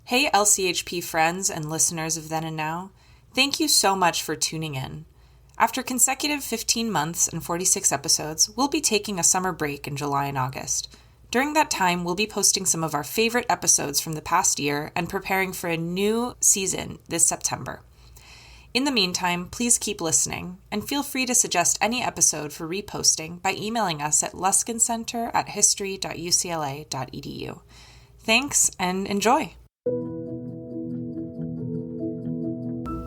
Hey LCHP friends and listeners of Then and Now, thank you so much for tuning in. After consecutive 15 months and 46 episodes, we'll be taking a summer break in July and August. During that time, we'll be posting some of our favorite episodes from the past year and preparing for a new season this September. In the meantime, please keep listening, and feel free to suggest any episode for reposting by emailing us at luskincenter@history.ucla.edu. Thanks, and enjoy!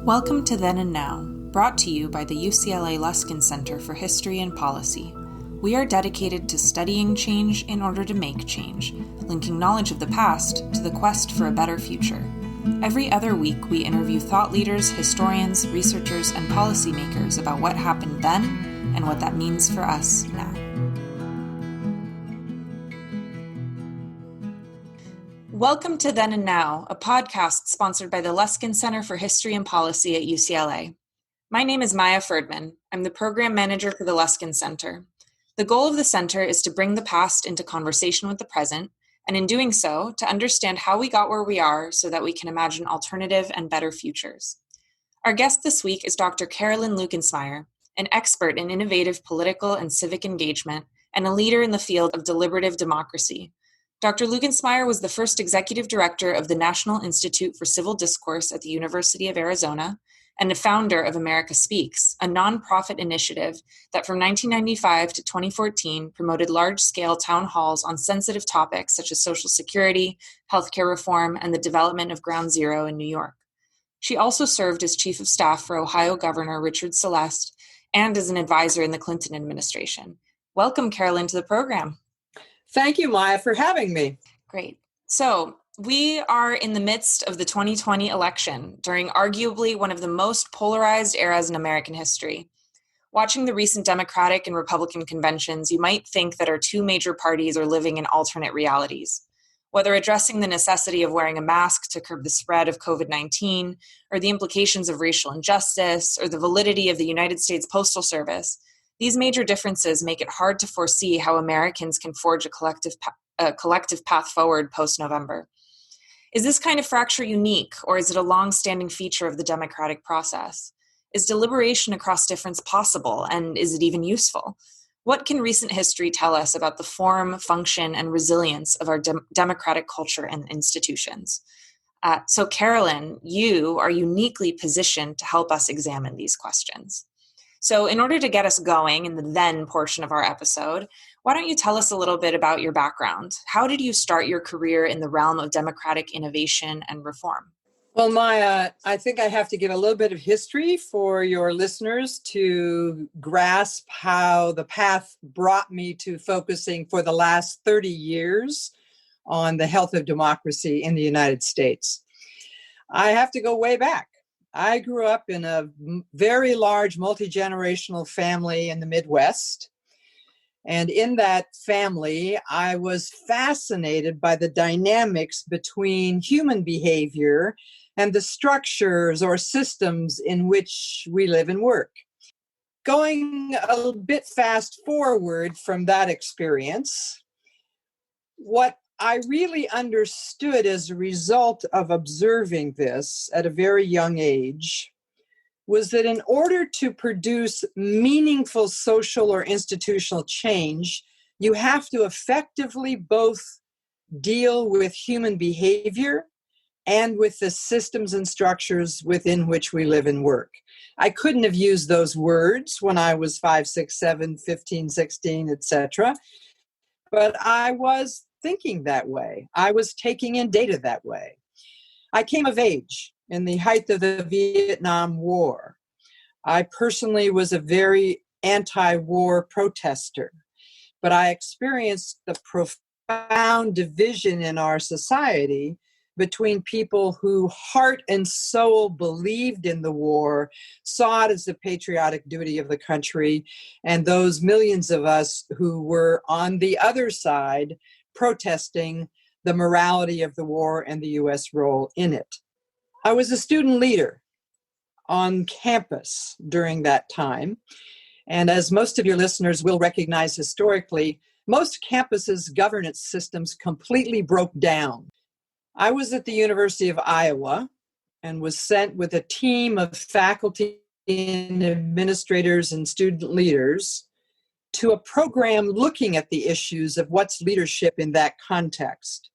Welcome to Then and Now, brought to you by the UCLA Luskin Center for History and Policy. We are dedicated to studying change in order to make change, linking knowledge of the past to the quest for a better future. Every other week, we interview thought leaders, historians, researchers, and policymakers about what happened then and what that means for us now. Welcome to Then and Now, a podcast sponsored by the Luskin Center for History and Policy at UCLA. My name is Maya Ferdman. I'm the program manager for the Luskin Center. The goal of the center is to bring the past into conversation with the present, and in doing so, to understand how we got where we are so that we can imagine alternative and better futures. Our guest this week is Dr. Carolyn Lukensmeyer, an expert in innovative political and civic engagement and a leader in the field of deliberative democracy. Dr. Lukensmeyer was the first executive director of the National Institute for Civil Discourse at the University of Arizona and a founder of America Speaks, a nonprofit initiative that from 1995 to 2014 promoted large-scale town halls on sensitive topics such as Social Security, healthcare reform, and the development of Ground Zero in New York. She also served as chief of staff for Ohio Governor Richard Celeste and as an advisor in the Clinton administration. Welcome, Carolyn, to the program. Thank you, Maya, for having me. Great. So we are in the midst of the 2020 election during arguably one of the most polarized eras in American history. Watching the recent Democratic and Republican conventions, you might think that our two major parties are living in alternate realities. Whether addressing the necessity of wearing a mask to curb the spread of COVID-19, or the implications of racial injustice, or the validity of the United States Postal Service, these major differences make it hard to foresee how Americans can forge a collective path forward post-November. Is this kind of fracture unique, or is it a long-standing feature of the democratic process? Is deliberation across difference possible, and is it even useful? What can recent history tell us about the form, function, and resilience of our democratic culture and institutions? So Carolyn, you are uniquely positioned to help us examine these questions. So in order to get us going in the then portion of our episode, why don't you tell us a little bit about your background? How did you start your career in the realm of democratic innovation and reform? Well, Maya, I think I have to give a little bit of history for your listeners to grasp how the path brought me to focusing for the last 30 years on the health of democracy in the United States. I have to go way back. I grew up in a very large multi-generational family in the Midwest. And in that family, I was fascinated by the dynamics between human behavior and the structures or systems in which we live and work. Going a bit fast forward from that experience, what I really understood as a result of observing this at a very young age was that in order to produce meaningful social or institutional change, you have to effectively both deal with human behavior and with the systems and structures within which we live and work. I couldn't have used those words when I was 5, 6, 7, 15, 16, etc., but I was thinking that way. I was taking in data that way. I came of age in the height of the Vietnam War. I personally was a very anti-war protester, but I experienced the profound division in our society between people who heart and soul believed in the war, saw it as the patriotic duty of the country, and those millions of us who were on the other side protesting the morality of the war and the U.S. role in it. I was a student leader on campus during that time. And as most of your listeners will recognize historically, most campuses' governance systems completely broke down. I was at the University of Iowa and was sent with a team of faculty and administrators and student leaders to a program looking at the issues of what's leadership in that context.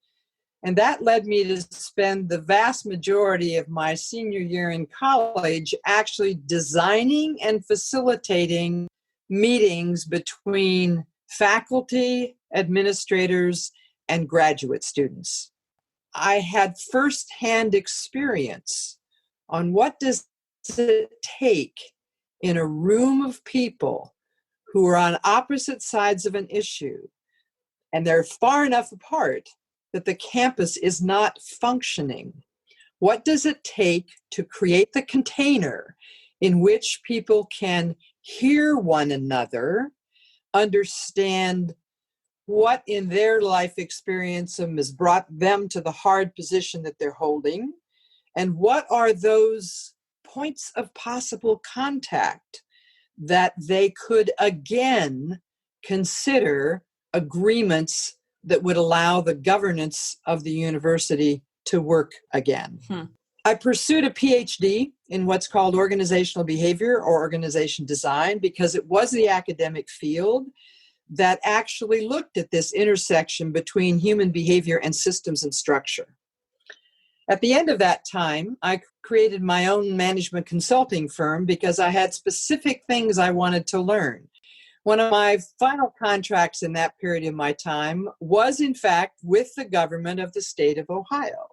And that led me to spend the vast majority of my senior year in college actually designing and facilitating meetings between faculty, administrators, and graduate students. I had firsthand experience on what does it take in a room of people who are on opposite sides of an issue, and they're far enough apart that the campus is not functioning. What does it take to create the container in which people can hear one another, understand what in their life experience has brought them to the hard position that they're holding, and what are those points of possible contact that they could again consider agreements that would allow the governance of the university to work again. I pursued a PhD in what's called organizational behavior or organization design because it was the academic field that actually looked at this intersection between human behavior and systems and structure. At the end of that time, I created my own management consulting firm because I had specific things I wanted to learn. One of my final contracts in that period of my time was, in fact, with the government of the state of Ohio.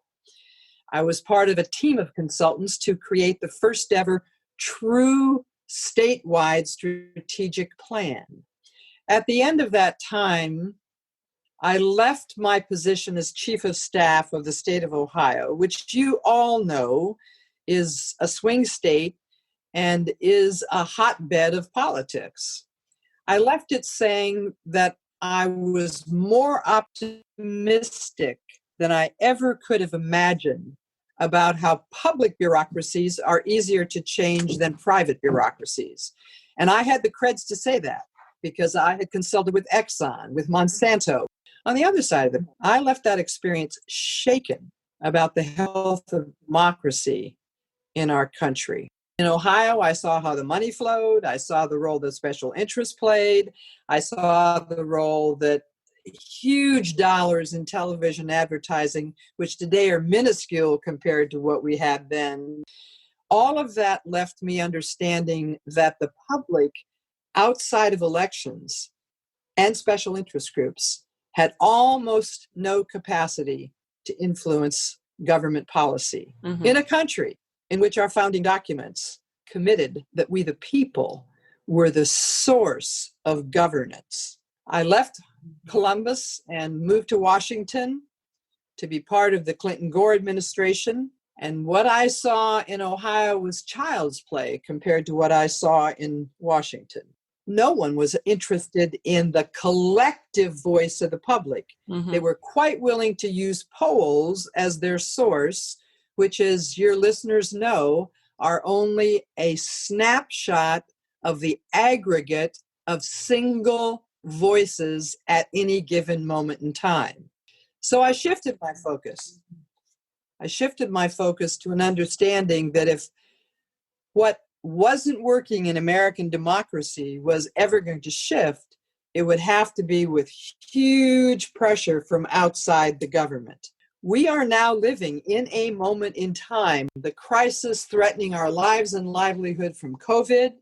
I was part of a team of consultants to create the first ever true statewide strategic plan. At the end of that time, I left my position as chief of staff of the state of Ohio, which you all know is a swing state and is a hotbed of politics. I left it saying that I was more optimistic than I ever could have imagined about how public bureaucracies are easier to change than private bureaucracies. And I had the creds to say that because I had consulted with Exxon, with Monsanto. On the other side of it, I left that experience shaken about the health of democracy in our country. In Ohio, I saw how the money flowed. I saw the role that special interests played. I saw the role that huge dollars in television advertising, which today are minuscule compared to what we had then. All of that left me understanding that the public outside of elections and special interest groups had almost no capacity to influence government policy in a country in which our founding documents committed that we, the people, were the source of governance. I left Columbus and moved to Washington to be part of the Clinton-Gore administration. And what I saw in Ohio was child's play compared to what I saw in Washington. No one was interested in the collective voice of the public. They were quite willing to use polls as their source, which, as your listeners know, are only a snapshot of the aggregate of single voices at any given moment in time. So I shifted my focus. I shifted my focus to an understanding that if what wasn't working in American democracy was ever going to shift, it would have to be with huge pressure from outside the government. We are now living in a moment in time, the crisis threatening our lives and livelihood from COVID,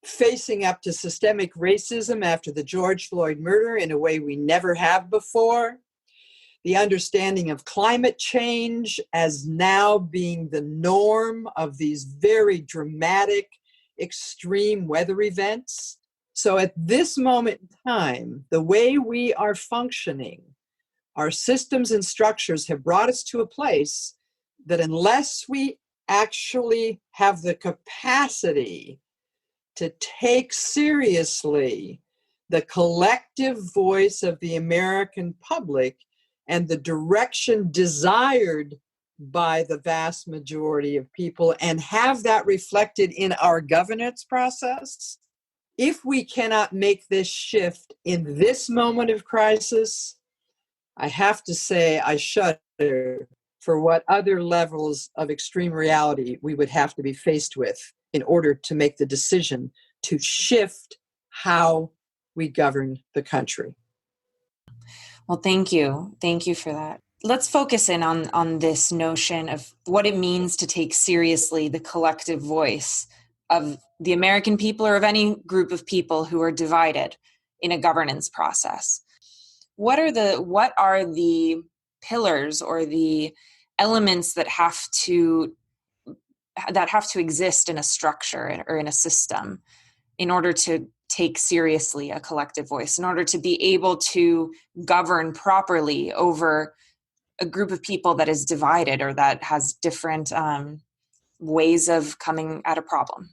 facing up to systemic racism after the George Floyd murder in a way we never have before, the understanding of climate change as now being the norm of these very dramatic, extreme weather events. So at this moment in time, the way we are functioning, our systems and structures have brought us to a place that unless we actually have the capacity to take seriously the collective voice of the American public and the direction desired by the vast majority of people, and have that reflected in our governance process, if we cannot make this shift in this moment of crisis, I have to say I shudder for what other levels of extreme reality we would have to be faced with in order to make the decision to shift how we govern the country. Well, thank you. Thank you for that. Let's focus in on this notion of what it means to take seriously the collective voice of the American people or of any group of people who are divided in a governance process. What are the pillars or the elements that have to exist in a structure or in a system in order to take seriously a collective voice, in order to be able to govern properly over a group of people that is divided or that has different ways of coming at a problem?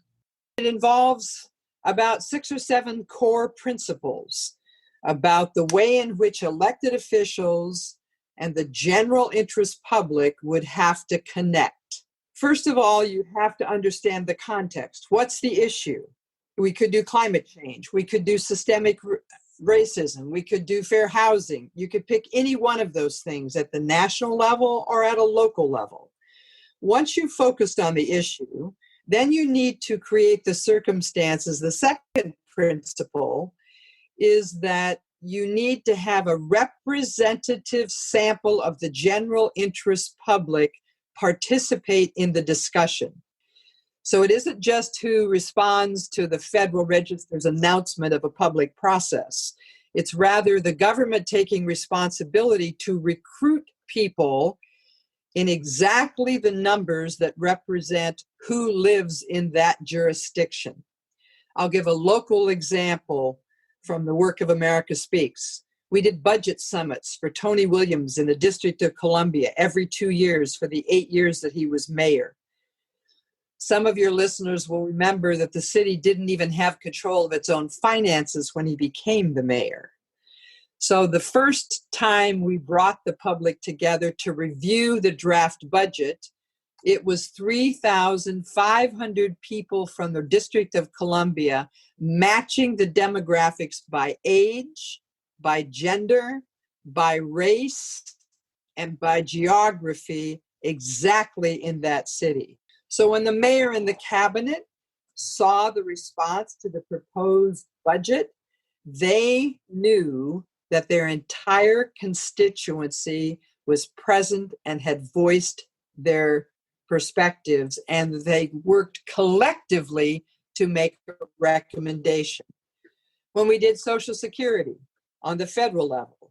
It involves about 6 or 7 core principles about the way in which elected officials and the general interest public would have to connect. First of all, you have to understand the context. What's the issue? We could do climate change. We could do systemic racism. We could do fair housing. You could pick any one of those things at the national level or at a local level. Once you've focused on the issue, then you need to create the circumstances. The second principle is that you need to have a representative sample of the general interest public participate in the discussion. So it isn't just who responds to the Federal Register's announcement of a public process. It's rather the government taking responsibility to recruit people in exactly the numbers that represent who lives in that jurisdiction. I'll give a local example from the work of America Speaks. We did budget summits for Tony Williams in the District of Columbia every 2 years for the 8 years that he was mayor. Some of your listeners will remember that the city didn't even have control of its own finances when he became the mayor. So the first time we brought the public together to review the draft budget, it was 3,500 people from the District of Columbia matching the demographics by age, by gender, by race, and by geography exactly in that city. So when the mayor and the cabinet saw the response to the proposed budget, they knew that their entire constituency was present and had voiced their perspectives, and they worked collectively to make a recommendation. When we did Social Security on the federal level,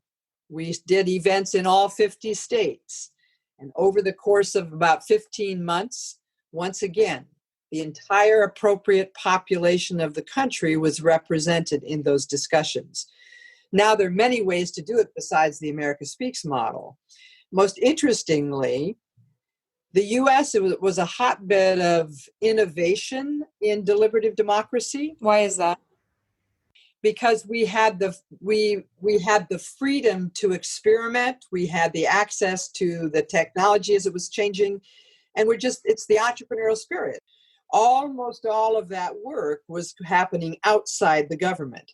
we did events in all 50 states. And over the course of about 15 months, once again, the entire appropriate population of the country was represented in those discussions. Now, there are many ways to do it besides the America Speaks model. Most interestingly, the U.S. was a hotbed of innovation in deliberative democracy. Why is that? Because we had the freedom to experiment. We had the access to the technology as it was changing. And it's the entrepreneurial spirit. Almost all of that work was happening outside the government.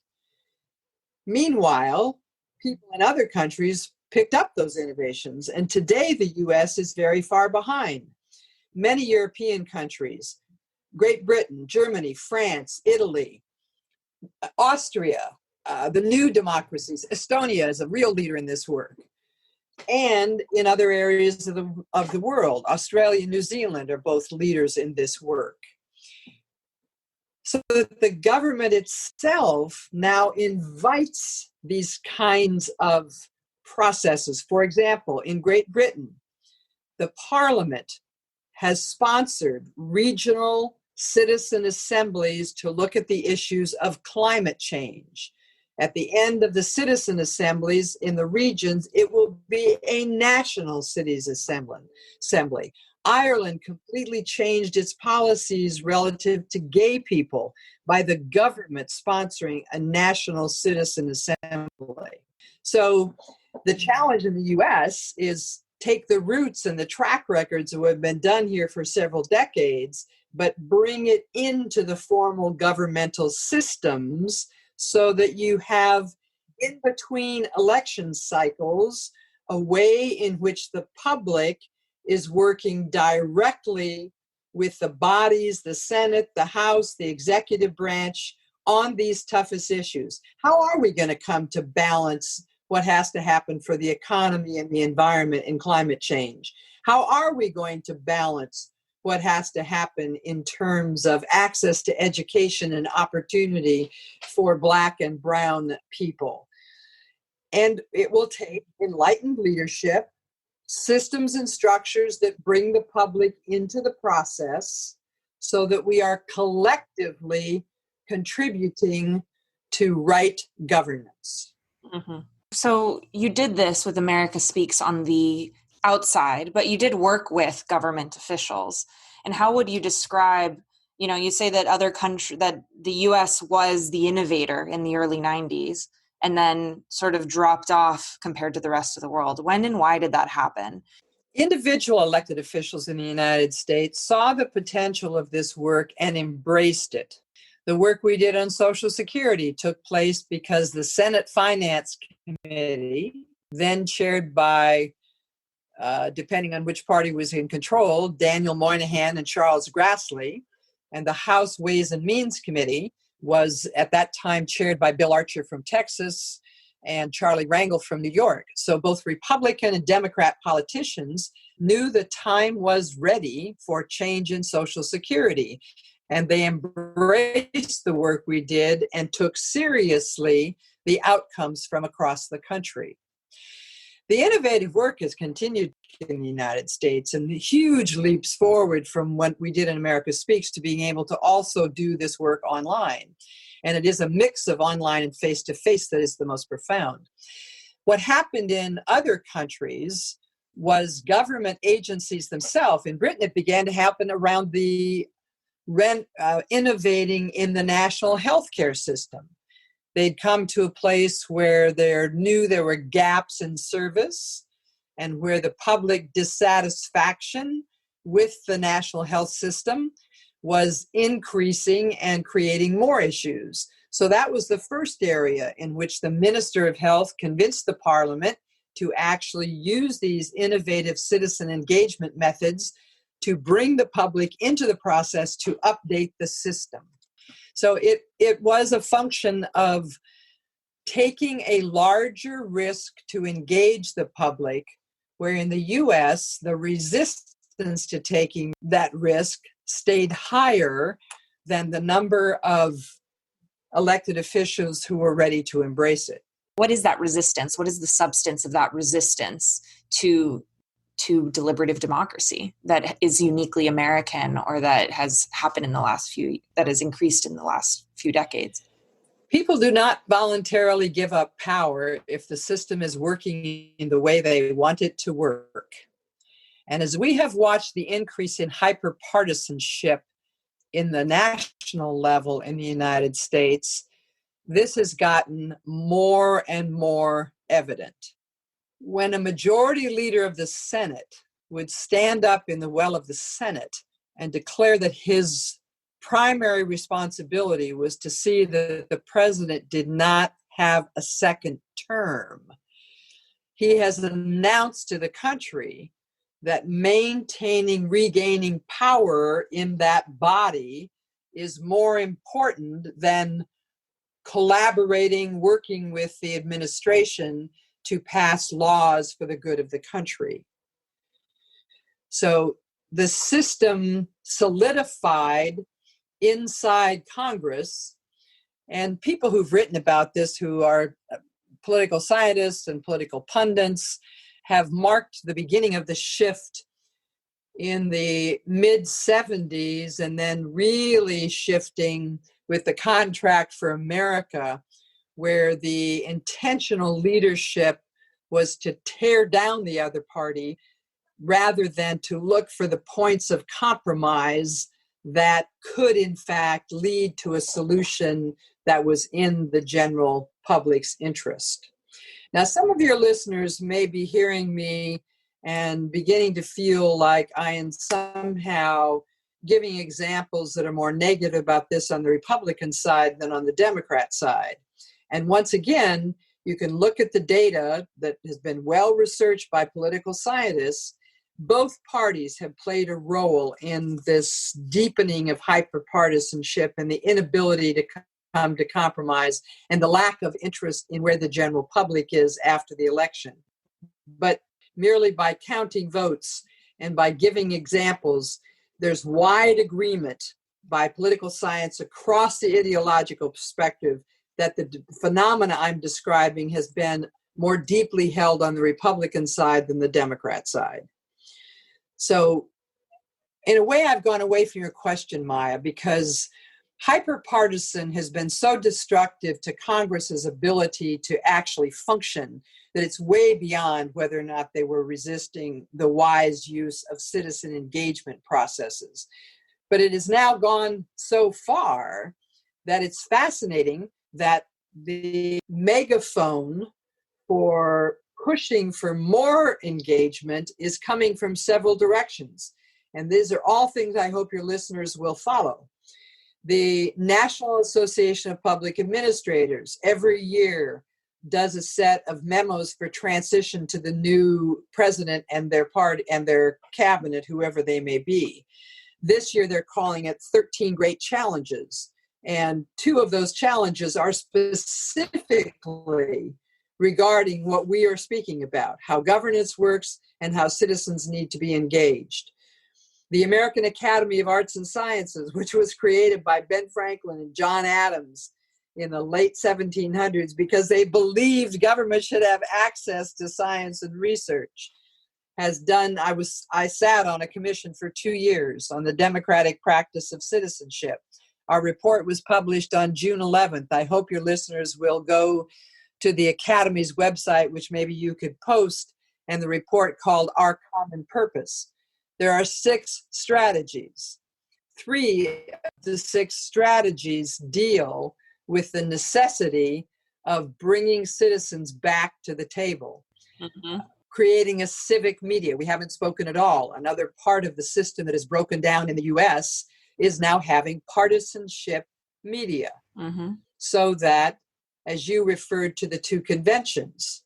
Meanwhile, people in other countries picked up those innovations. And today, the US is very far behind. Many European countries, Great Britain, Germany, France, Italy, Austria, the new democracies, Estonia is a real leader in this work. And in other areas of the world, Australia and New Zealand are both leaders in this work. So that the government itself now invites these kinds of processes. For example, in Great Britain, the Parliament has sponsored regional citizen assemblies to look at the issues of climate change. At the end of the citizen assemblies in the regions, it will be a national cities assembly. Ireland completely changed its policies relative to gay people by the government sponsoring a national citizen assembly. So the challenge in the US is take the roots and the track records that have been done here for several decades, but bring it into the formal governmental systems so that you have, in between election cycles, a way in which the public is working directly with the bodies, the Senate, the House, the executive branch on these toughest issues. How are we going to come to balance what has to happen for the economy and the environment and climate change? How are we going to balance what has to happen in terms of access to education and opportunity for Black and Brown people? And it will take enlightened leadership, systems and structures that bring the public into the process so that we are collectively contributing to right governance. Mm-hmm. So you did this with America Speaks on the outside, but you did work with government officials. And how would you describe, you say that that the US was the innovator in the early 90s and then sort of dropped off compared to the rest of the world. When and why did that happen? Individual elected officials in the United States saw the potential of this work and embraced it. The work we did on Social Security took place because the Senate Finance Committee, then chaired by, depending on which party was in control, Daniel Moynihan and Charles Grassley, and the House Ways and Means Committee was at that time chaired by Bill Archer from Texas and Charlie Rangel from New York. So both Republican and Democrat politicians knew the time was ready for change in Social Security. And they embraced the work we did and took seriously the outcomes from across the country. The innovative work has continued in the United States, and huge leaps forward from what we did in America Speaks to being able to also do this work online. And it is a mix of online and face-to-face that is the most profound. What happened in other countries was government agencies themselves. In Britain, it began to happen around the innovating in the national healthcare system. They'd come to a place where they knew there were gaps in service and where the public dissatisfaction with the national health system was increasing and creating more issues. So that was the first area in which the Minister of Health convinced the Parliament to actually use these innovative citizen engagement methods to bring the public into the process to update the system. So it was a function of taking a larger risk to engage the public, where in the US, the resistance to taking that risk stayed higher than the number of elected officials who were ready to embrace it. What is that resistance? What is the substance of that resistance to deliberative democracy that is uniquely American, or that has happened that has increased in the last few decades? People do not voluntarily give up power if the system is working in the way they want it to work. And as we have watched the increase in hyperpartisanship in the national level in the United States, this has gotten more and more evident. When a majority leader of the Senate would stand up in the well of the Senate and declare that his primary responsibility was to see that the president did not have a second term, he has announced to the country that regaining power in that body is more important than collaborating, working with the administration to pass laws for the good of the country. So the system solidified inside Congress, and people who've written about this, who are political scientists and political pundits, have marked the beginning of the shift in the mid-70s, and then really shifting with the Contract for America, where the intentional leadership was to tear down the other party rather than to look for the points of compromise that could in fact lead to a solution that was in the general public's interest. Now, some of your listeners may be hearing me and beginning to feel like I am somehow giving examples that are more negative about this on the Republican side than on the Democrat side. And once again, you can look at the data that has been well researched by political scientists both parties have played a role in this deepening of hyperpartisanship and the inability to come to compromise and the lack of interest in where the general public is after the election. But merely by counting votes and by giving examples, there's wide agreement by political science across the ideological perspective that the phenomena I'm describing has been more deeply held on the Republican side than the Democrat side. So in a way, I've gone away from your question, Maya, because hyperpartisan has been so destructive to Congress's ability to actually function that it's way beyond whether or not they were resisting the wise use of citizen engagement processes. But it has now gone so far that it's fascinating that the megaphone for pushing for more engagement is coming from several directions. And these are all things I hope your listeners will follow. The National Association of Public Administrators every year does a set of memos for transition to the new president and their party and their cabinet, whoever they may be. This year, they're calling it 13 Great Challenges. And 2 of those challenges are specifically regarding what we are speaking about, how governance works and how citizens need to be engaged. The American Academy of Arts and Sciences, which was created by Ben Franklin and John Adams in the late 1700s because they believed government should have access to science and research, has done, I sat on a commission for 2 years on the democratic practice of citizenship. Our report was published on June 11th. I hope your listeners will go to the Academy's website, which maybe you could post, and the report called Our Common Purpose. There are 6 strategies. 3 of the 6 strategies deal with the necessity of bringing citizens back to the table. Mm-hmm. Creating a civic media. We haven't spoken at all. Another part of the system that is broken down in the US is now having partisanship media. Mm-hmm. So that, as you referred to the 2 conventions,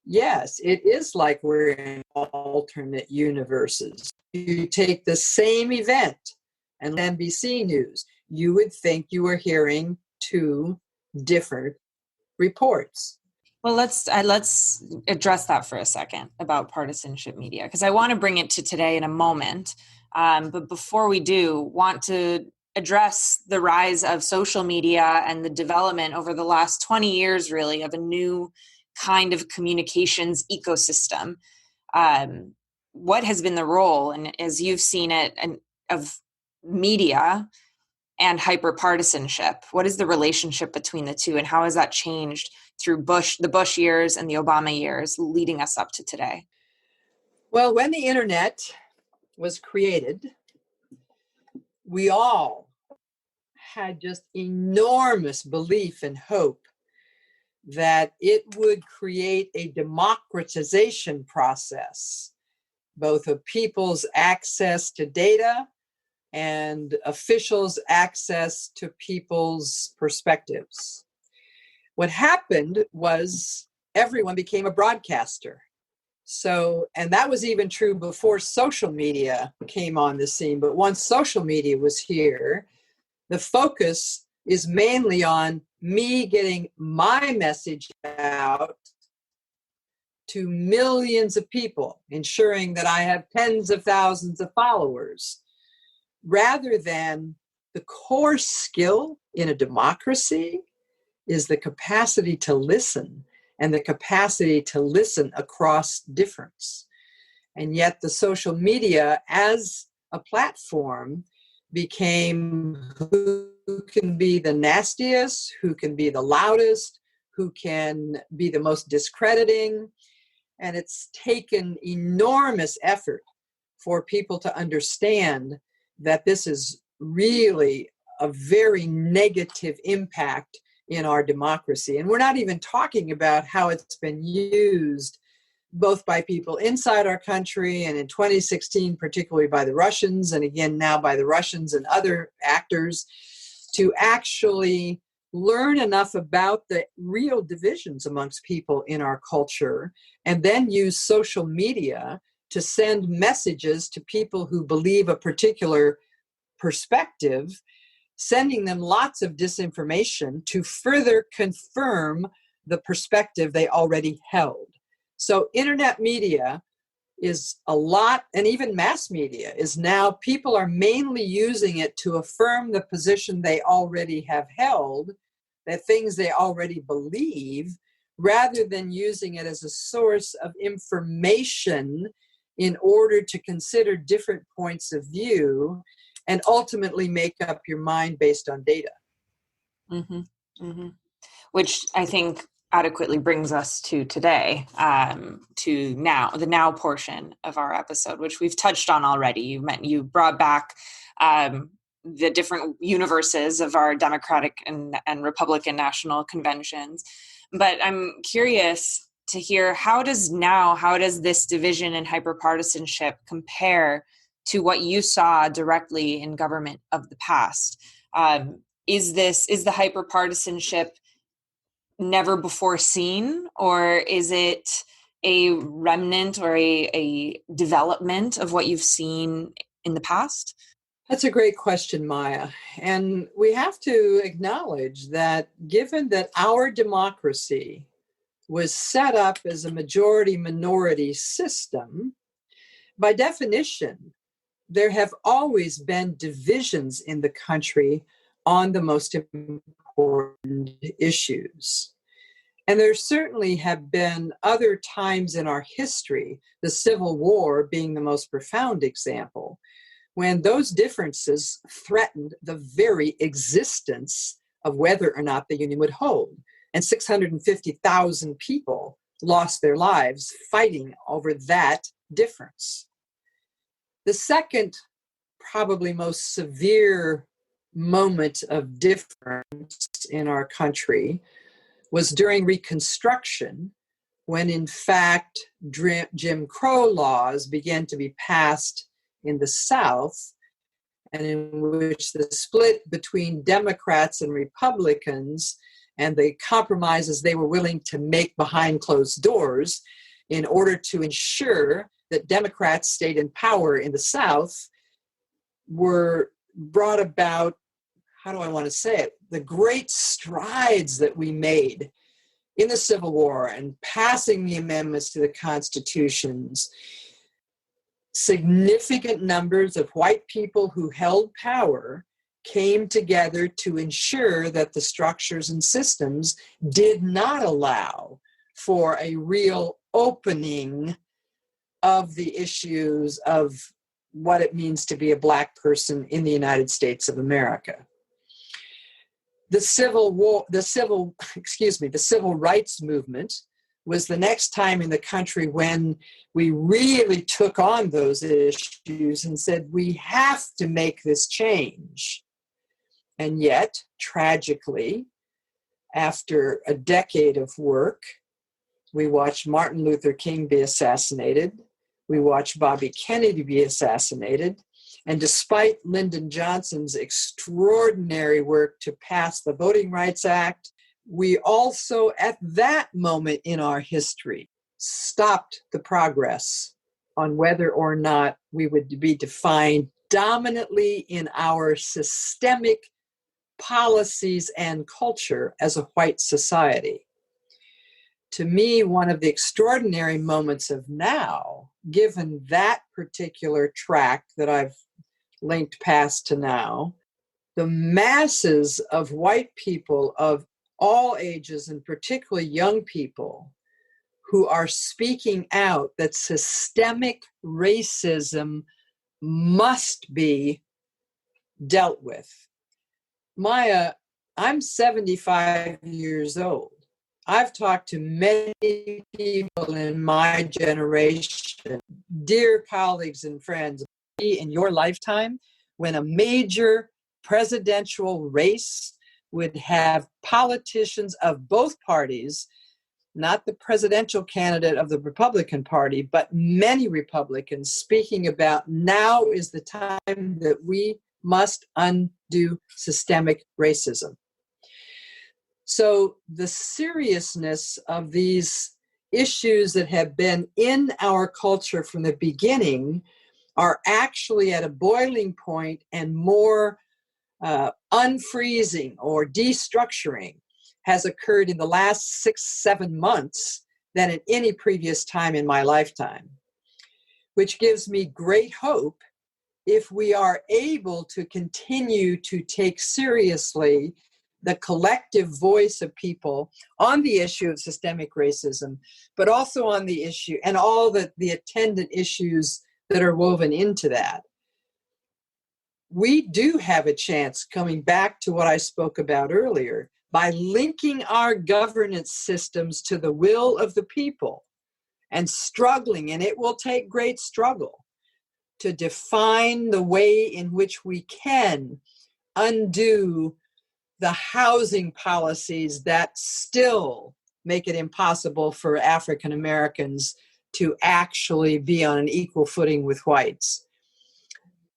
yes, it is like we're in alternate universes. You take the same event and NBC News, you would think you were hearing 2 different reports. Well, let's address that for a second about partisanship media, because I want to bring it to today in a moment. But before we do, want to address the rise of social media and the development over the last 20 years, really, of a new kind of communications ecosystem. What has been the role, and as you've seen it, of media and hyperpartisanship? What is the relationship between the two, and how has that changed through the Bush years and the Obama years leading us up to today? Well, when the internet was created, we all had just enormous belief and hope that it would create a democratization process, both of people's access to data and officials' access to people's perspectives. What happened was everyone became a broadcaster. So, and that was even true before social media came on the scene. But once social media was here, the focus is mainly on me getting my message out to millions of people, ensuring that I have tens of thousands of followers, rather than the core skill in a democracy is the capacity to listen, and the capacity to listen across difference. And yet the social media as a platform became who can be the nastiest, who can be the loudest, who can be the most discrediting. And it's taken enormous effort for people to understand that this is really a very negative impact in our democracy. And we're not even talking about how it's been used both by people inside our country and in 2016, particularly by the Russians, and again now by the Russians and other actors, to actually learn enough about the real divisions amongst people in our culture and then use social media to send messages to people who believe a particular perspective, sending them lots of disinformation to further confirm the perspective they already held. So internet media is a lot, and even mass media is now, people are mainly using it to affirm the position they already have held, the things they already believe, rather than using it as a source of information in order to consider different points of view and ultimately make up your mind based on data. Mm-hmm. Mm-hmm. Which I think adequately brings us to today, to now, the now portion of our episode, which we've touched on already. You brought back the different universes of our Democratic and Republican national conventions. But I'm curious to hear, how does this division and hyperpartisanship compare to what you saw directly in government of the past? Is the hyperpartisanship never before seen, or is it a remnant or a development of what you've seen in the past? That's a great question, Maya. And we have to acknowledge that given that our democracy was set up as a majority-minority system, by definition, there have always been divisions in the country on the most important issues. And there certainly have been other times in our history, the Civil War being the most profound example, when those differences threatened the very existence of whether or not the Union would hold. And 650,000 people lost their lives fighting over that difference. The second, probably most severe moment of difference in our country was during Reconstruction, when in fact Jim Crow laws began to be passed in the South, and in which the split between Democrats and Republicans and the compromises they were willing to make behind closed doors in order to ensure that Democrats stayed in power in the South were brought about, how do I want to say it, the great strides that we made in the Civil War and passing the amendments to the constitutions. Significant numbers of white people who held power came together to ensure that the structures and systems did not allow for a real opening of the issues of what it means to be a Black person in the United States of America. The civil rights movement was the next time in the country when we really took on those issues and said, we have to make this change. And yet, tragically, after a decade of work, we watched Martin Luther King be assassinated. We watched Bobby Kennedy be assassinated. And despite Lyndon Johnson's extraordinary work to pass the Voting Rights Act, we also, at that moment in our history, stopped the progress on whether or not we would be defined dominantly in our systemic policies and culture as a white society. To me, one of the extraordinary moments of now, given that particular track that I've linked past to now, the masses of white people of all ages, and particularly young people, who are speaking out that systemic racism must be dealt with. Maya, I'm 75 years old. I've talked to many people in my generation, dear colleagues and friends, in your lifetime, when a major presidential race would have politicians of both parties, not the presidential candidate of the Republican Party, but many Republicans speaking about now is the time that we must undo systemic racism. So the seriousness of these issues that have been in our culture from the beginning are actually at a boiling point, and more unfreezing or destructuring has occurred in the last 6-7 months than at any previous time in my lifetime, which gives me great hope if we are able to continue to take seriously the collective voice of people on the issue of systemic racism, but also on the issue and all the attendant issues that are woven into that. We do have a chance, coming back to what I spoke about earlier, by linking our governance systems to the will of the people and struggling, and it will take great struggle, to define the way in which we can undo the housing policies that still make it impossible for African Americans to actually be on an equal footing with whites.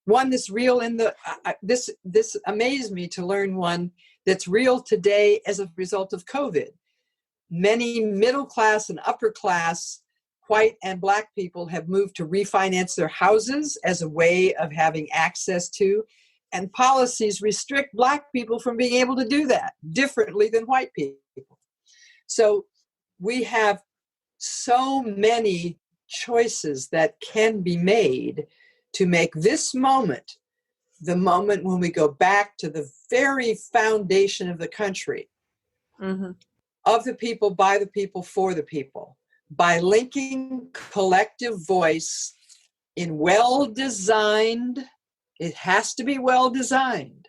One that's real in the, this amazed me to learn one that's real today as a result of COVID. Many middle class and upper class white and Black people have moved to refinance their houses as a way of having access to, and policies restrict Black people from being able to do that differently than white people. So we have so many choices that can be made to make this moment the moment when we go back to the very foundation of the country, of the people, by the people, for the people, by linking collective voice in well-designed, it has to be well-designed.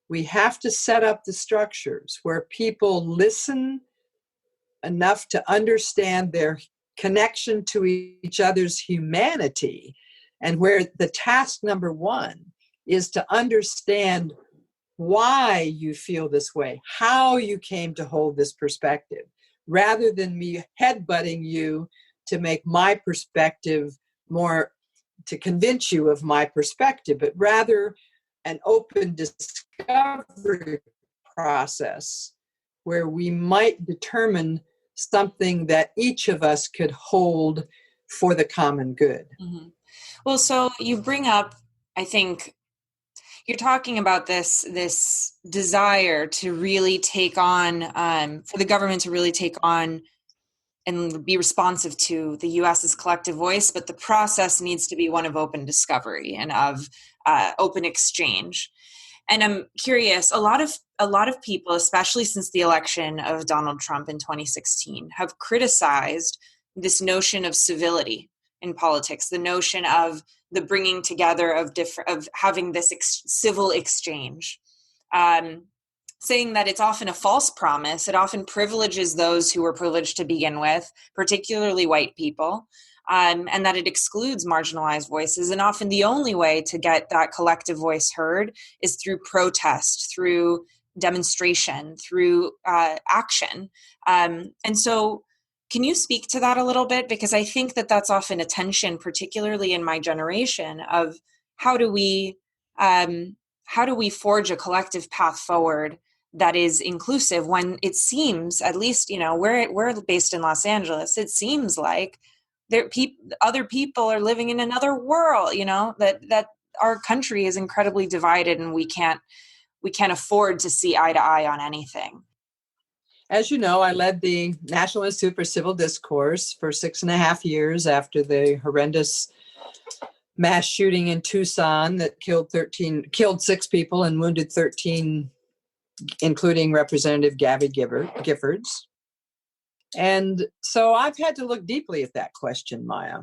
We have to set up the structures where people listen enough to understand their connection to each other's humanity, and where the task number one is to understand why you feel this way, how you came to hold this perspective, rather than me headbutting you to make my perspective more, to convince you of my perspective, but rather an open discovery process where we might determine something that each of us could hold for the common good. Mm-hmm. Well, so you bring up, I think, you're talking about this desire to really take on, for the government to really take on and be responsive to the U.S.'s collective voice, but the process needs to be one of open discovery and of open exchange. And I'm curious, a lot of people, especially since the election of Donald Trump in 2016, have criticized this notion of civility in politics, the notion of the bringing together of having this civil exchange, saying that it's often a false promise. It often privileges those who were privileged to begin with, particularly white people, and that it excludes marginalized voices. And often the only way to get that collective voice heard is through protest, through demonstration, through action. And so can you speak to that a little bit? Because I think that that's often a tension, particularly in my generation, of how do we forge a collective path forward that is inclusive when it seems, at least, we're based in Los Angeles, it seems like other people are living in another world, that our country is incredibly divided and we can't afford to see eye to eye on anything. As you know, I led the National Institute for Civil Discourse for 6.5 years after the horrendous mass shooting in Tucson that killed 6 people and wounded 13, including Representative Gabby Giffords. And so I've had to look deeply at that question, Maya.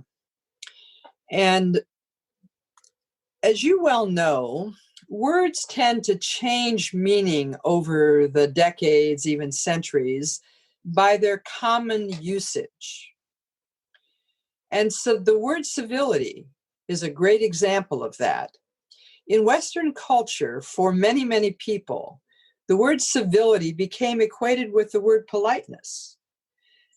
And as you well know, words tend to change meaning over the decades, even centuries, by their common usage. And so the word civility is a great example of that. In Western culture, for many, many people, the word civility became equated with the word politeness.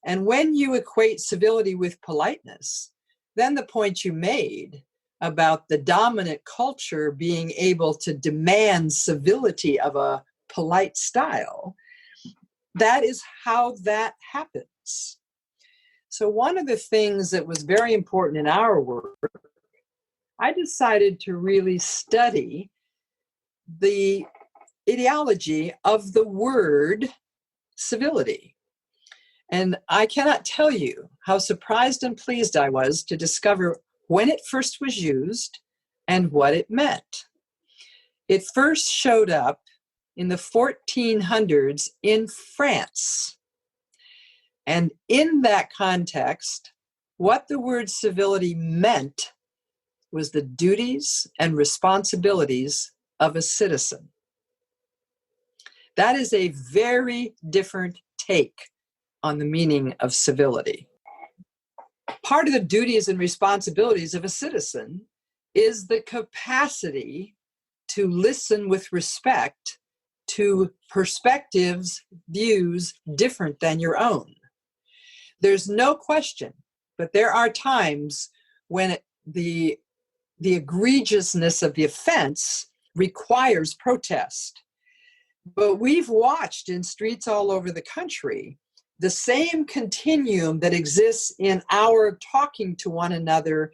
And when you equate civility with politeness, then the point you made about the dominant culture being able to demand civility of a polite style, that is how that happens. So one of the things that was very important in our work, I decided to really study the ideology of the word civility. And I cannot tell you how surprised and pleased I was to discover when it first was used and what it meant. It first showed up in the 1400s in France. And in that context, what the word civility meant was the duties and responsibilities of a citizen. That is a very different take on the meaning of civility. Part of the duties and responsibilities of a citizen is the capacity to listen with respect to perspectives, views different than your own. There's no question, but there are times when the egregiousness of the offense requires protest. But we've watched in streets all over the country the same continuum that exists in our talking to one another,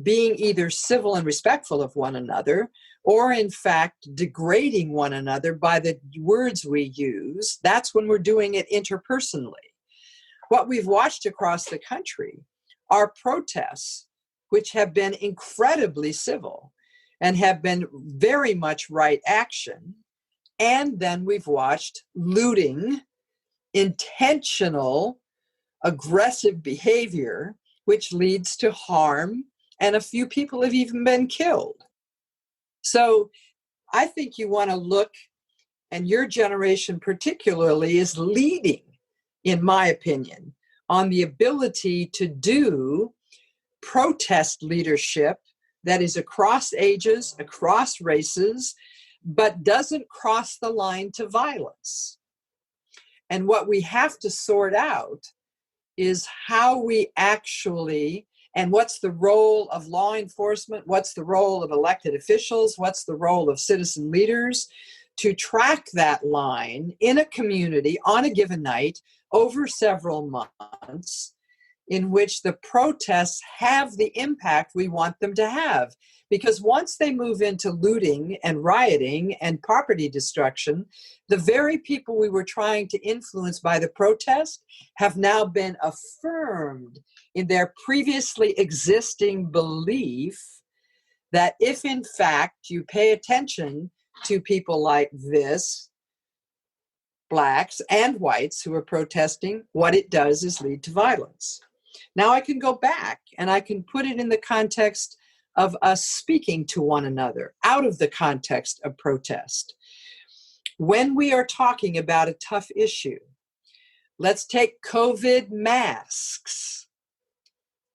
being either civil and respectful of one another, or in fact degrading one another by the words we use. That's when we're doing it interpersonally. What we've watched across the country are protests which have been incredibly civil and have been very much right action. And then we've watched looting, intentional, aggressive behavior, which leads to harm, and a few people have even been killed. So I think you want to look, and your generation particularly is leading, in my opinion, on the ability to do protest leadership that is across ages, across races, but doesn't cross the line to violence. And what we have to sort out is how we actually, and what's the role of law enforcement, what's the role of elected officials, what's the role of citizen leaders, to track that line in a community on a given night over several months, in which the protests have the impact we want them to have. Because once they move into looting and rioting and property destruction, the very people we were trying to influence by the protest have now been affirmed in their previously existing belief that if in fact you pay attention to people like this, blacks and whites who are protesting, what it does is lead to violence. Now I can go back and I can put it in the context of us speaking to one another out of the context of protest. When we are talking about a tough issue, let's take COVID masks.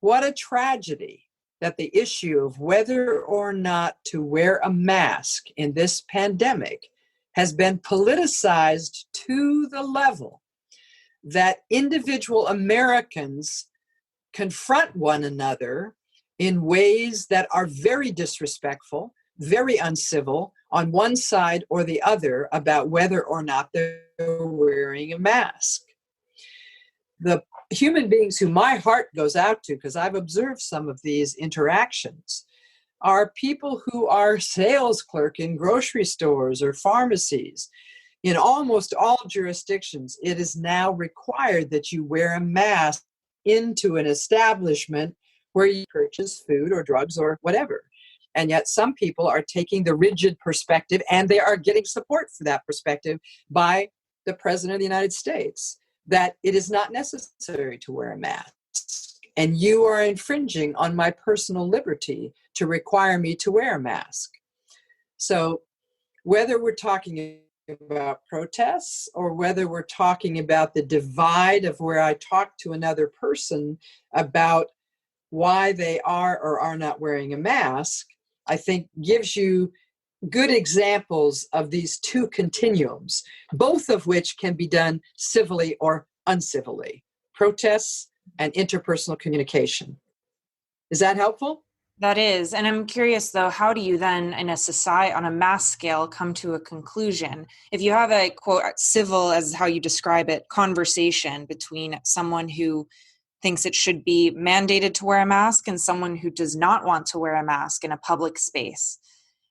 What a tragedy that the issue of whether or not to wear a mask in this pandemic has been politicized to the level that individual Americans confront one another in ways that are very disrespectful, very uncivil on one side or the other about whether or not they're wearing a mask. The human beings who my heart goes out to, because I've observed some of these interactions, are people who are sales clerk in grocery stores or pharmacies. In almost all jurisdictions, it is now required that you wear a mask into an establishment where you purchase food or drugs or whatever. And yet some people are taking the rigid perspective, and they are getting support for that perspective by the President of the United States, that it is not necessary to wear a mask. And you are infringing on my personal liberty to require me to wear a mask. So whether we're talking about protests or whether we're talking about the divide of where I talk to another person about why they are or are not wearing a mask, I think gives you good examples of these two continuums, both of which can be done civilly or uncivilly, protests and interpersonal communication. Is that helpful? That is. And I'm curious, though, how do you then, in a society, on a mass scale, come to a conclusion? If you have a, quote, civil, as how you describe it, conversation between someone who thinks it should be mandated to wear a mask and someone who does not want to wear a mask in a public space.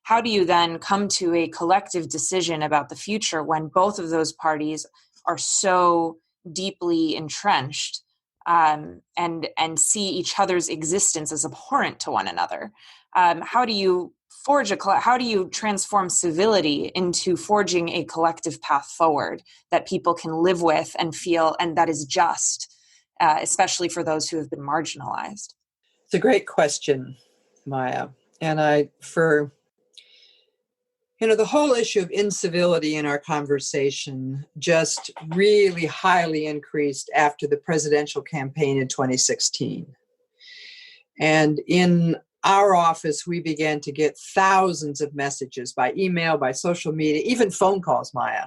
How do you then come to a collective decision about the future when both of those parties are so deeply entrenched and see each other's existence as abhorrent to one another? How do you how do you transform civility into forging a collective path forward that people can live with and feel, and that is just, especially for those who have been marginalized? It's a great question, Maya. And the whole issue of incivility in our conversation just really highly increased after the presidential campaign in 2016. And in our office, we began to get thousands of messages by email, by social media, even phone calls, Maya,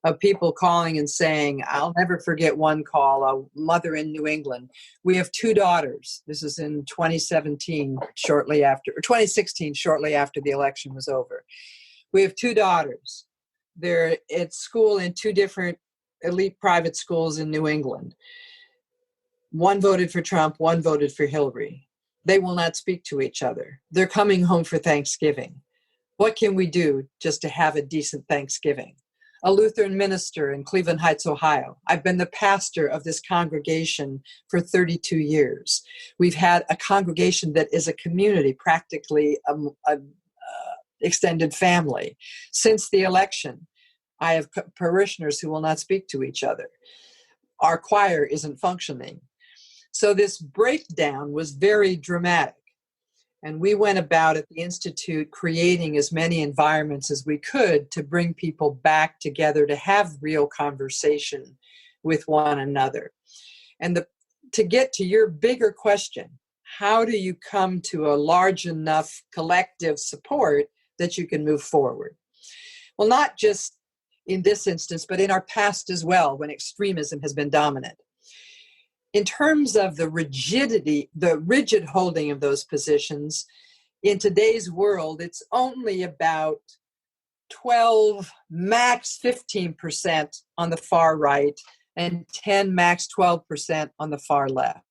of people calling and saying, I'll never forget one call, a mother in New England. We have two daughters. This is in 2016, shortly after the election was over. We have two daughters. They're at school in two different elite private schools in New England. One voted for Trump, one voted for Hillary. They will not speak to each other. They're coming home for Thanksgiving. What can we do just to have a decent Thanksgiving? A Lutheran minister in Cleveland Heights, Ohio. I've been the pastor of this congregation for 32 years. We've had a congregation that is a community, practically a extended family. Since the election, I have parishioners who will not speak to each other. Our choir isn't functioning. So this breakdown was very dramatic. And we went about at the Institute creating as many environments as we could to bring people back together to have real conversation with one another. And to get to your bigger question, how do you come to a large enough collective support that you can move forward? Well, not just in this instance, but in our past as well, when extremism has been dominant. In terms of the rigid holding of those positions, in today's world, it's only about 12, max 15% on the far right, and 10, max 12% on the far left.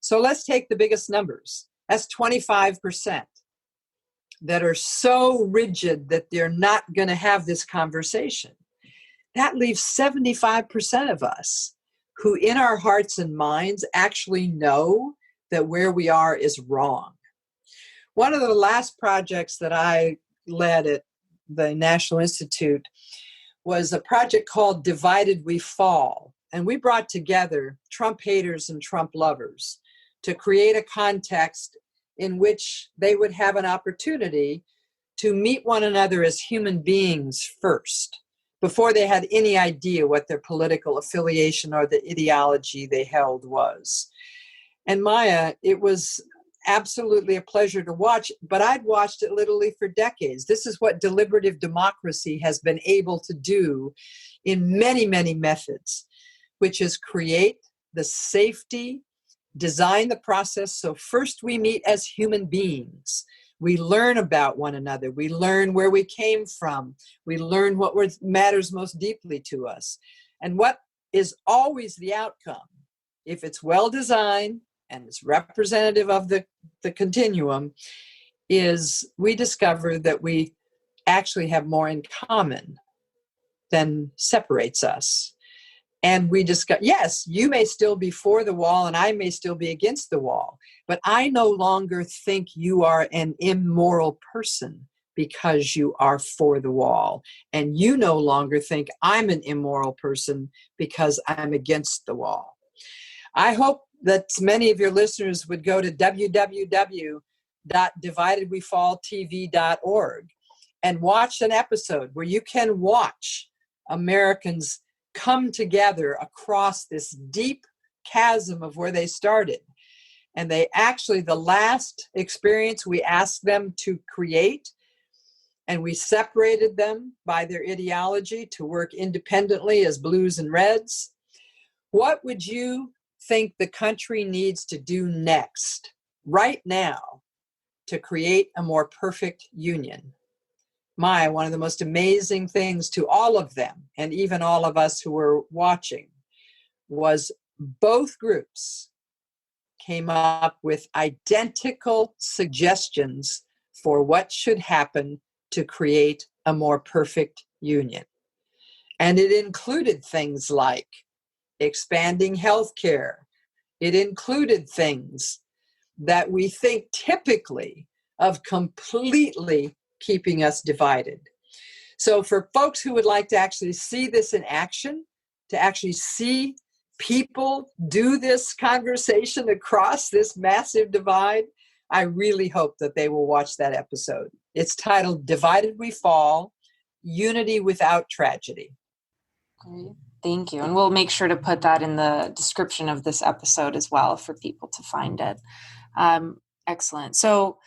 So let's take the biggest numbers. That's 25% that are so rigid that they're not going to have this conversation. That leaves 75% of us who in our hearts and minds actually know that where we are is wrong. One of the last projects that I led at the National Institute was a project called Divided We Fall. And we brought together Trump haters and Trump lovers to create a context in which they would have an opportunity to meet one another as human beings first, before they had any idea what their political affiliation or the ideology they held was. And Maya, it was absolutely a pleasure to watch, but I'd watched it literally for decades. This is what deliberative democracy has been able to do in many, many methods, which is create the safety, design the process. So first we meet as human beings. We learn about one another. We learn where we came from. We learn what matters most deeply to us. And what is always the outcome, if it's well designed and it's representative of the continuum, is we discover that we actually have more in common than separates us. And we discuss, yes, you may still be for the wall and I may still be against the wall, but I no longer think you are an immoral person because you are for the wall. And you no longer think I'm an immoral person because I'm against the wall. I hope that many of your listeners would go to www.dividedwefalltv.org and watch an episode where you can watch Americans come together across this deep chasm of where they started. And they actually, the last experience we asked them to create, and we separated them by their ideology to work independently as blues and reds. What would you think the country needs to do next, right now, to create a more perfect union? One of the most amazing things to all of them, and even all of us who were watching, was both groups came up with identical suggestions for what should happen to create a more perfect union. And it included things like expanding healthcare. It included things that we think typically of completely keeping us divided. So for folks who would like to actually see this in action, to actually see people do this conversation across this massive divide, I really hope that they will watch that episode. It's titled Divided We Fall, Unity Without Tragedy. Great. Thank you. And we'll make sure to put that in the description of this episode as well for people to find it. Excellent. So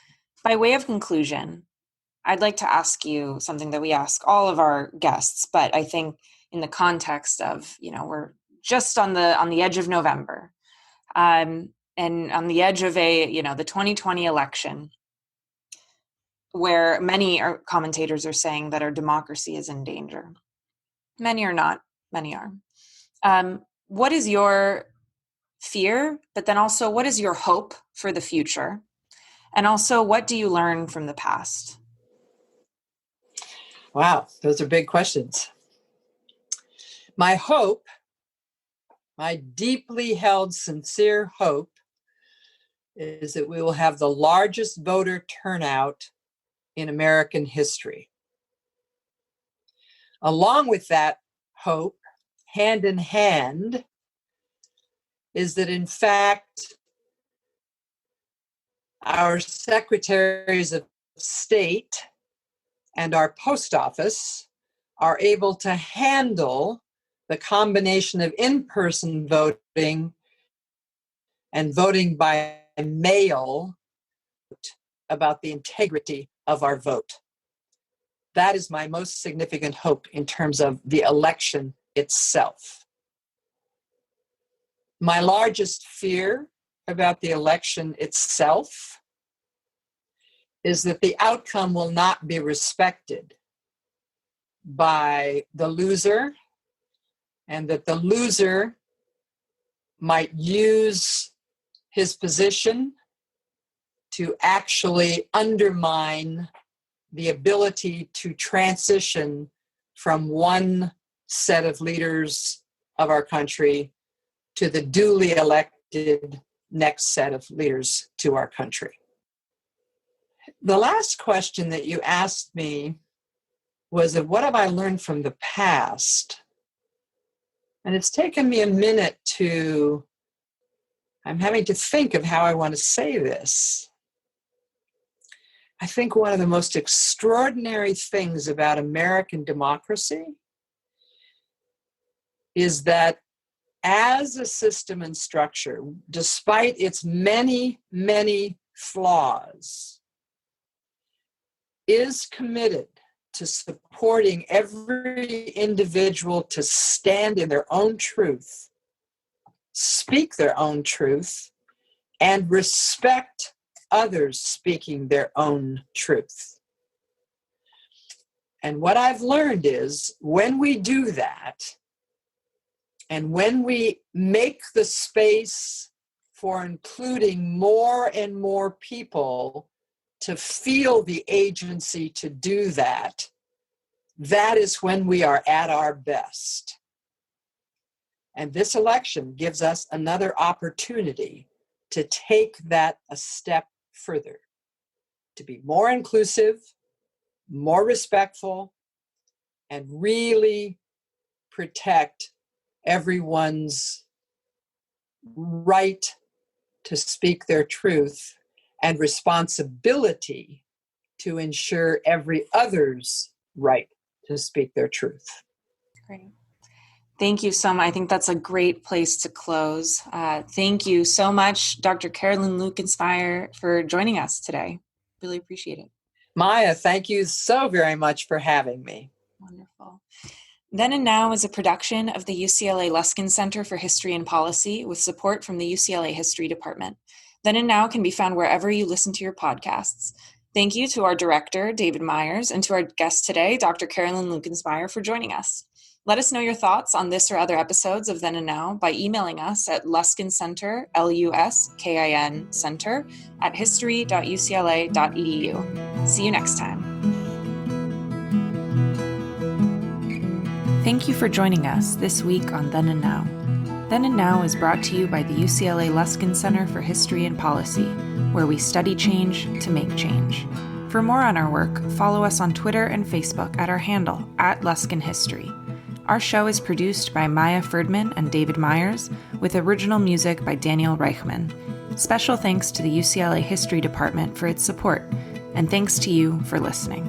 by way of conclusion, I'd like to ask you something that we ask all of our guests, but I think in the context of, we're just on the edge of November, and on the edge of the 2020 election, where many commentators are saying that our democracy is in danger. Many are not, many are. What is your fear, but then also what is your hope for the future? And also, what do you learn from the past? Wow, those are big questions. My hope, my deeply held, sincere hope, is that we will have the largest voter turnout in American history. Along with that hope, hand in hand, is that in fact, our secretaries of state and our post office are able to handle the combination of in-person voting and voting by mail about the integrity of our vote. That is my most significant hope in terms of the election itself. My largest fear about the election itself is that the outcome will not be respected by the loser, and that the loser might use his position to actually undermine the ability to transition from one set of leaders of our country to the duly elected next set of leaders to our country. The last question that you asked me was of what have I learned from the past? And it's taken me a minute I'm having to think of how I want to say this. I think one of the most extraordinary things about American democracy is that as a system and structure, despite its many, many flaws, is committed to supporting every individual to stand in their own truth, speak their own truth, and respect others speaking their own truth. And what I've learned is when we do that, and when we make the space for including more and more people to feel the agency to do that, that is when we are at our best. And this election gives us another opportunity to take that a step further, to be more inclusive, more respectful, and really protect everyone's right to speak their truth and responsibility to ensure every other's right to speak their truth. Great. Thank you so much. I think that's a great place to close. Thank you so much, Dr. Carolyn Lukenspire, for joining us today. Really appreciate it. Maya, thank you so very much for having me. Wonderful. Then and Now is a production of the UCLA Luskin Center for History and Policy with support from the UCLA History Department. Then and Now can be found wherever you listen to your podcasts. Thank you to our director, David Myers, and to our guest today, Dr. Carolyn Lukenspire, for joining us. Let us know your thoughts on this or other episodes of Then and Now by emailing us at luskincenter, Luskin Center, at history.ucla.edu. See you next time. Thank you for joining us this week on Then and Now. Then and Now is brought to you by the UCLA Luskin Center for History and Policy, where we study change to make change. For more on our work, follow us on Twitter and Facebook at our handle, @LuskinHistory. Our show is produced by Maya Ferdman and David Myers, with original music by Daniel Reichman. Special thanks to the UCLA History Department for its support, and thanks to you for listening.